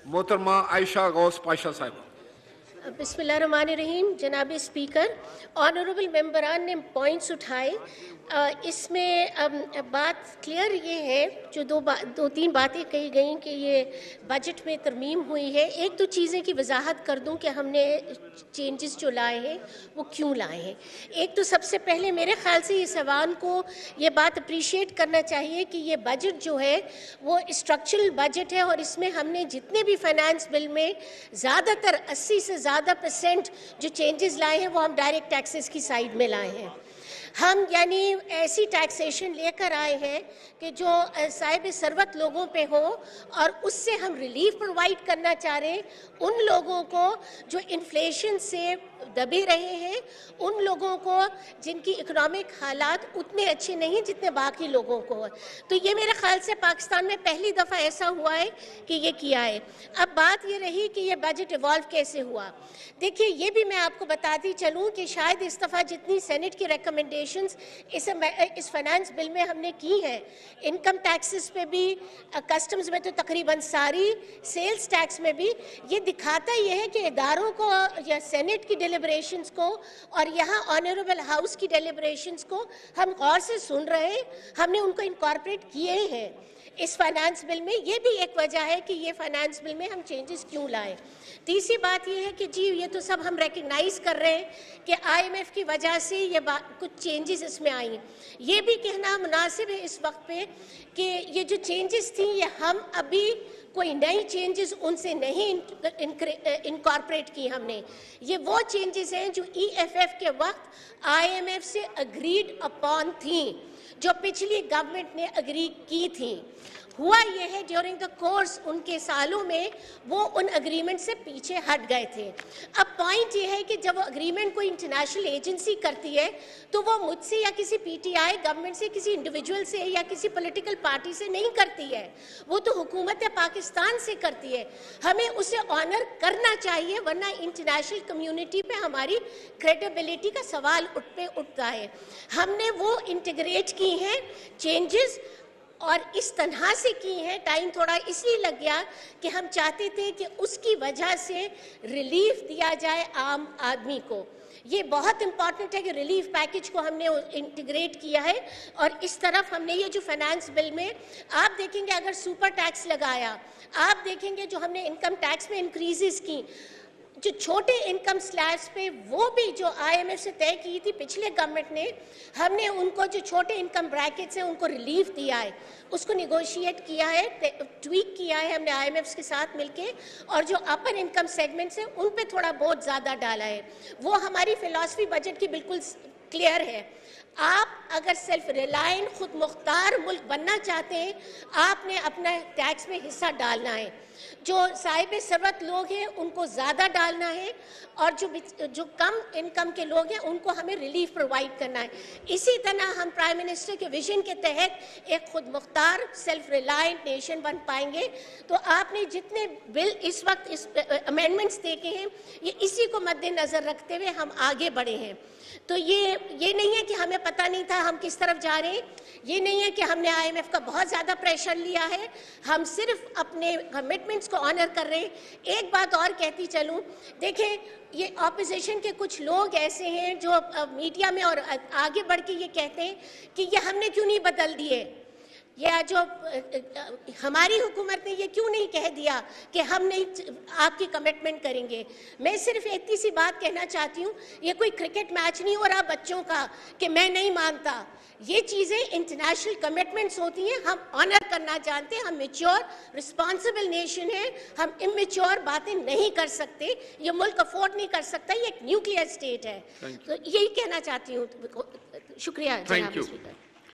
मोहतरमा आयशा गौस पाशा साहिबा। बिस्मिल्लाहिर्रहमानिर्रहीम। जनाब स्पीकर, ऑनरेबल मेंबरान ने पॉइंट्स उठाए। इसमें बात क्लियर ये है, जो दो तीन बातें कही गई कि ये बजट में तरमीम हुई है। एक दो चीज़ें की वजाहत कर दूं कि हमने चेंजेस जो लाए हैं वो क्यों लाए हैं। एक तो सबसे पहले मेरे ख्याल से इस ऐवान को ये बात अप्रिशिएट करना चाहिए कि ये बजट जो है वो स्ट्रक्चरल बजट है, और इसमें हमने जितने भी फाइनेंस बिल में ज़्यादातर 80 से ज़्यादा % जो चेंजेस लाए हैं वो हम डायरेक्ट टैक्सेस की साइड में लाए हैं। हम यानी ऐसी टैक्सेशन लेकर आए हैं कि जो साहिब सरवत लोगों पे हो, और उससे हम रिलीफ प्रोवाइड करना चाह रहे हैं उन लोगों को जो इन्फ्लेशन से दबे रहे हैं, उन लोगों को जिनकी इकोनॉमिक हालात उतने अच्छे नहीं जितने बाकी लोगों को। तो ये मेरे ख्याल से पाकिस्तान में पहली दफ़ा ऐसा हुआ है कि ये किया है। अब बात ये रही कि ये बजट इवॉल्व कैसे हुआ। देखिए, ये भी मैं आपको बताती चलूँ कि शायद इस दफ़ा जितनी सेनेट की रिकमेंडेशंस इस फाइनेंस बिल में हमने की है, इनकम टैक्सेस पे भी, कस्टम्स में तो तकरीबन सारी, सेल्स टैक्स में भी, ये दिखाता ये है कि इदारों को या सेनेट की डेलिब्रेशंस को और यहाँ ऑनरेबल हाउस की डेलिब्रेशंस को हम गौर से सुन रहे हैं, हमने उनको इनकॉर्पोरेट किए हैं इस फाइनेंस बिल में। ये भी एक वजह है कि ये फाइनेंस बिल में हम चेंजेस क्यों लाए। तीसरी बात ये है कि जी ये तो सब हम रिकग्नाइज कर रहे हैं कि IMF की वजह से ये कुछ चेंजेस इसमें आई। ये भी कहना मुनासिब है इस वक्त पे कि ये जो चेंजेस थी ये हम अभी कोई नई चेंजेस उनसे नहीं इनकॉर्पोरेट की हमने। ये वो चेंजेस हैं जो EFF के वक्त IMF से अग्रीड अपॉन थी, जो पिछली गवर्नमेंट ने अग्री की थी। हुआ यह है ड्यूरिंग द कोर्स उनके सालों में वो उन अग्रीमेंट से पीछे हट गए थे। अब पॉइंट ये है कि जब वो अग्रीमेंट कोई इंटरनेशनल एजेंसी करती है तो वो मुझसे या किसी PTI गवर्नमेंट से, किसी इंडिविजुअल से या किसी पॉलिटिकल पार्टी से नहीं करती है, वो तो हुकूमत पाकिस्तान से करती है। हमें उसे ऑनर करना चाहिए, वरना इंटरनेशनल कम्युनिटी पे हमारी क्रेडिबिलिटी का सवाल उठता है। हमने वो इंटीग्रेट की हैं चेंजेस, और इस तरह से की है। टाइम थोड़ा इसलिए लग गया कि हम चाहते थे कि उसकी वजह से रिलीफ दिया जाए आम आदमी को। ये बहुत इंपॉर्टेंट है कि रिलीफ पैकेज को हमने इंटीग्रेट किया है। और इस तरफ हमने ये जो फाइनेंस बिल में आप देखेंगे, अगर सुपर टैक्स लगाया, आप देखेंगे जो हमने इनकम टैक्स में इंक्रीजेस की, जो छोटे इनकम स्लैब्स पे वो भी जो IMF से तय की थी पिछले गवर्नमेंट ने, हमने उनको जो छोटे इनकम ब्रैकेट्स हैं उनको रिलीफ दिया है, उसको निगोशिएट किया है, ट्वीक किया है हमने IMF के साथ मिलके, और जो अपर इनकम सेगमेंट्स हैं उन पे थोड़ा बहुत ज़्यादा डाला है। वो हमारी फिलॉसफी बजट की बिल्कुल क्लियर है। आप अगर सेल्फ रिलायंट, खुद मुख्तार मुल्क बनना चाहते हैं, आपने अपना टैक्स में हिस्सा डालना है। जो साहिब सरवत लोग हैं उनको ज़्यादा डालना है, और जो कम इनकम के लोग हैं उनको हमें रिलीफ प्रोवाइड करना है। इसी तरह हम प्राइम मिनिस्टर के विजन के तहत एक खुद मुख्तार, सेल्फ रिलायंट नेशन बन पाएंगे। तो आपने जितने बिल इस वक्त इस अमेंडमेंट्स देखे हैं, ये इसी को मद्देनज़र रखते हुए हम आगे बढ़े हैं। तो ये नहीं है कि हमें पता नहीं था हम किस तरफ जा रहे हैं, ये नहीं है कि हमने IMF का बहुत ज़्यादा प्रेशर लिया है, हम सिर्फ अपने कमिटमेंट्स को ऑनर कर रहे हैं। एक बात और कहती चलूँ, देखें ये अपोजिशन के कुछ लोग ऐसे हैं जो मीडिया में और आगे बढ़ के ये कहते हैं कि ये हमने क्यों नहीं बदल दिए, या जो हमारी हुकूमत ने ये क्यों नहीं कह दिया कि हम नहीं आपकी कमिटमेंट करेंगे। मैं सिर्फ इतनी सी बात कहना चाहती हूँ, ये कोई क्रिकेट मैच नहीं हो रहा बच्चों का कि मैं नहीं मानता। ये चीज़ें इंटरनेशनल कमिटमेंट्स होती हैं, हम ऑनर करना जानते हैं। हम मैच्योर रिस्पॉन्सिबल नेशन है, हम इमेच्योर बातें नहीं कर सकते, ये मुल्क अफोर्ड नहीं कर सकता, ये एक न्यूक्लियर स्टेट है। तो यही कहना चाहती हूँ। शुक्रिया जनाब स्पीकर।